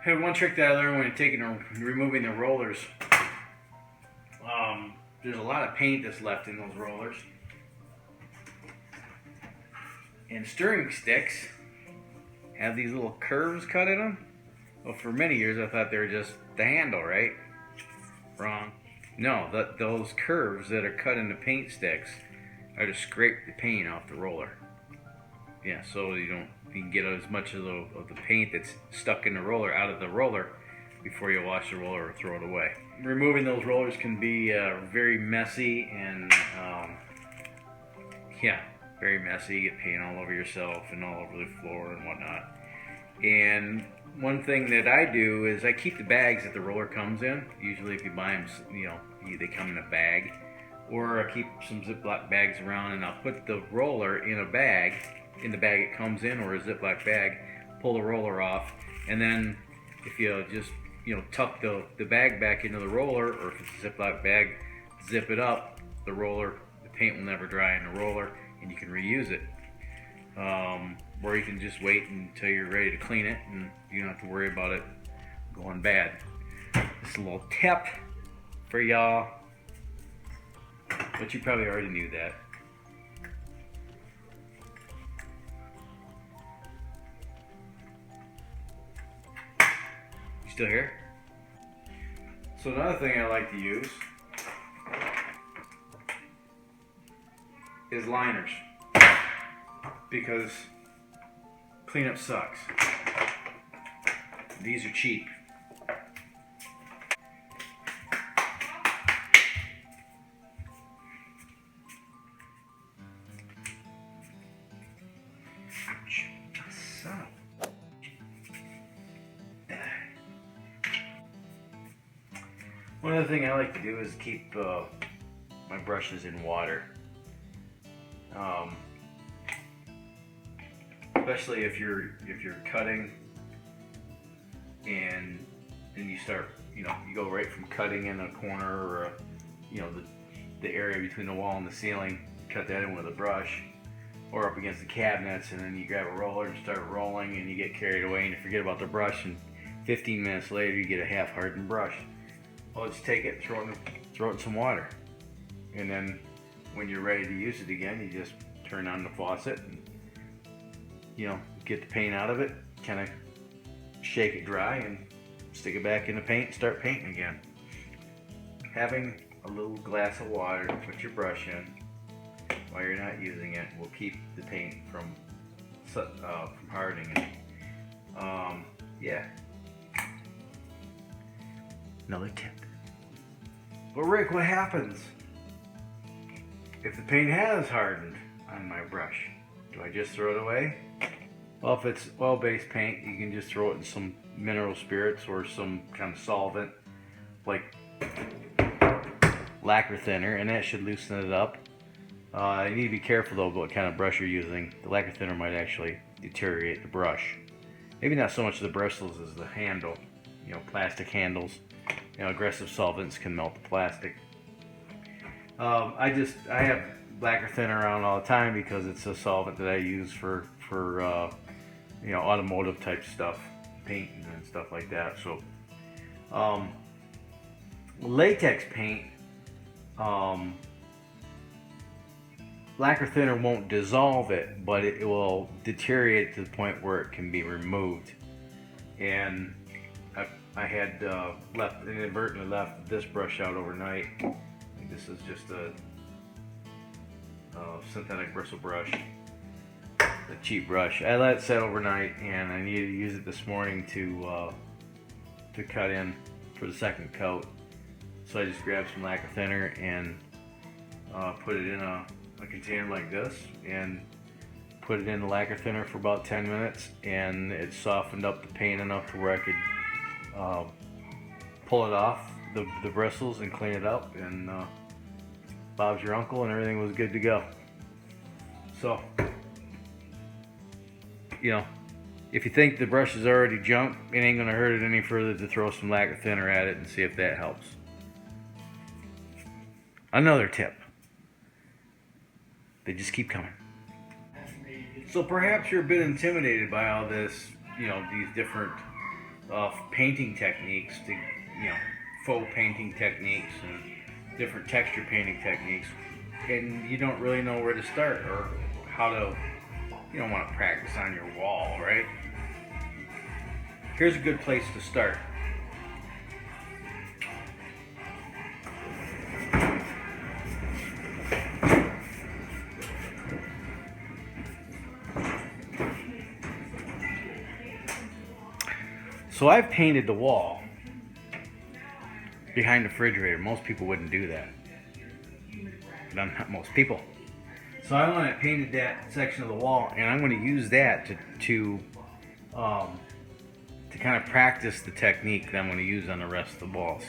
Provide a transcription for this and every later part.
Hey, one trick that I learned when taking or removing the rollers. There's a lot of paint that's left in those rollers. And stirring sticks have these little curves cut in them. Well, for many years I thought they were just the handle, right? Wrong. No, those curves that are cut in the paint sticks are to scrape the paint off the roller. Yeah, so you can get as much of the paint that's stuck in the roller out of the roller before you wash the roller or throw it away. Removing those rollers can be very messy and yeah, very messy. You get paint all over yourself and all over the floor and whatnot. And one thing that I do is I keep the bags that the roller comes in. Usually if you buy them, they come in a bag. Or I keep some Ziploc bags around and I'll put the roller in a bag, in the bag it comes in, or a Ziploc bag, pull the roller off, and then if you just tuck the bag back into the roller, or if it's a Ziploc bag, zip it up, the paint will never dry in the roller and you can reuse it. Or you can just wait until you're ready to clean it and you don't have to worry about it going bad. Just a little tip for y'all, but you probably already knew that. You still here? So another thing I like to use is liners, because cleanup sucks. These are cheap. One other thing I like to do is keep my brushes in water. Especially if you're cutting and you start, you go right from cutting in a corner or the area between the wall and the ceiling, cut that in with a brush, or up against the cabinets, and then you grab a roller and start rolling and you get carried away and you forget about the brush, and 15 minutes later you get a half-hardened brush. Well, just take it, throw it in some water, and then when you're ready to use it again, you just turn on the faucet and get the paint out of it, kind of shake it dry, and stick it back in the paint and start painting again. Having a little glass of water to put your brush in while you're not using it will keep the paint from hardening. Yeah. Another tip. But Rick, what happens if the paint has hardened on my brush? Do I just throw it away? Well, if it's oil-based paint, you can just throw it in some mineral spirits or some kind of solvent like lacquer thinner, and that should loosen it up. You need to be careful though about what kind of brush you're using. The lacquer thinner might actually deteriorate the brush. Maybe not so much the bristles as the handle. Plastic handles. Aggressive solvents can melt the plastic. I have lacquer thinner around all the time because it's a solvent that I use for automotive type stuff, paint and stuff like that. So latex paint, lacquer thinner won't dissolve it, but it will deteriorate to the point where it can be removed. And I had inadvertently left this brush out overnight. This is just a synthetic bristle brush, a cheap brush. I let it set overnight, and I needed to use it this morning to cut in for the second coat. So I just grabbed some lacquer thinner and put it in a container like this, and put it in the lacquer thinner for about 10 minutes, and it softened up the paint enough to where I could pull it off the bristles and clean it up, and Bob's your uncle, and everything was good to go. So if you think the brush is already junk, it ain't gonna hurt it any further to throw some lacquer thinner at it and see if that helps. Another tip. They just keep coming. So perhaps you're a bit intimidated by all this, these different painting techniques to, faux painting techniques and different texture painting techniques, and you don't really know where to start or how to, you don't want to practice on your wall, right? Here's a good place to start. So I've painted the wall behind the refrigerator. Most people wouldn't do that. But I'm not most people. So I went and painted that section of the wall, and I'm going to use that to kind of practice the technique that I'm going to use on the rest of the walls.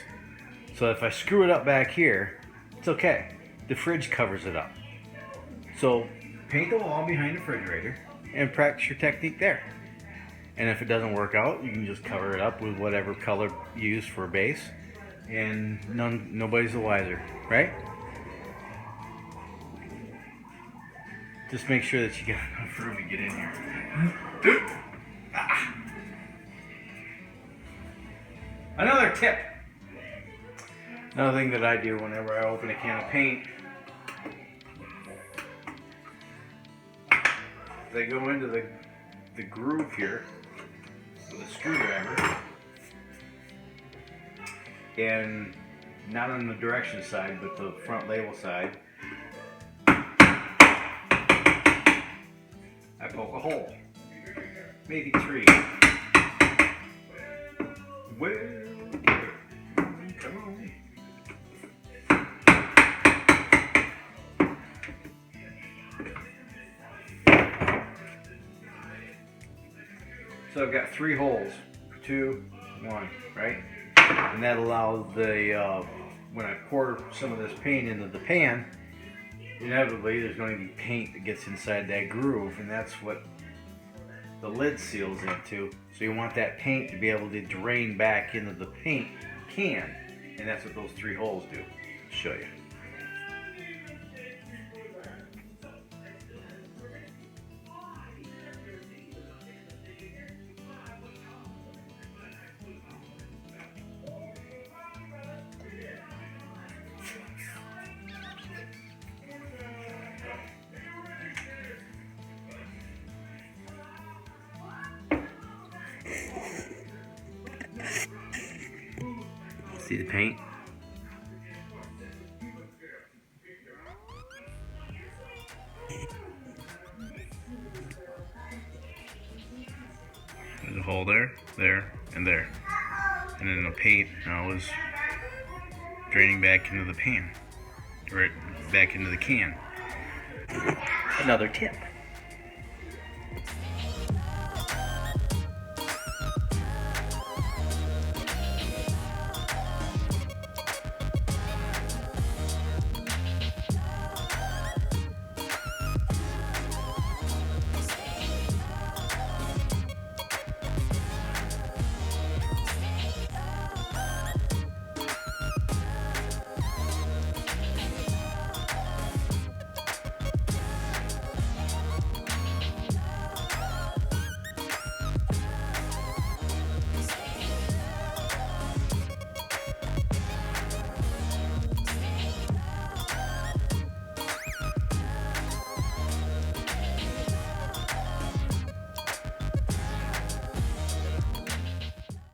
So if I screw it up back here, it's okay. The fridge covers it up. So paint the wall behind the refrigerator and practice your technique there. And if it doesn't work out, you can just cover it up with whatever color you use for a base, and nobody's the wiser, right? Just make sure that you get enough room to get in here. Another tip. Another thing that I do whenever I open a can of paint, they go into the groove here with a screwdriver, and not on the direction side, but the front label side, I poke a hole, maybe 3. Well, come on. So I've got 3 holes, 2, 1, right? And that allows the, when I pour some of this paint into the pan, inevitably there's going to be paint that gets inside that groove, and that's what the lid seals into. So you want that paint to be able to drain back into the paint can, and that's what those 3 holes do. I'll show you. See the paint? There's a hole there, there, and there. And then the paint now is draining back into the pan. Right back into the can. Another tip.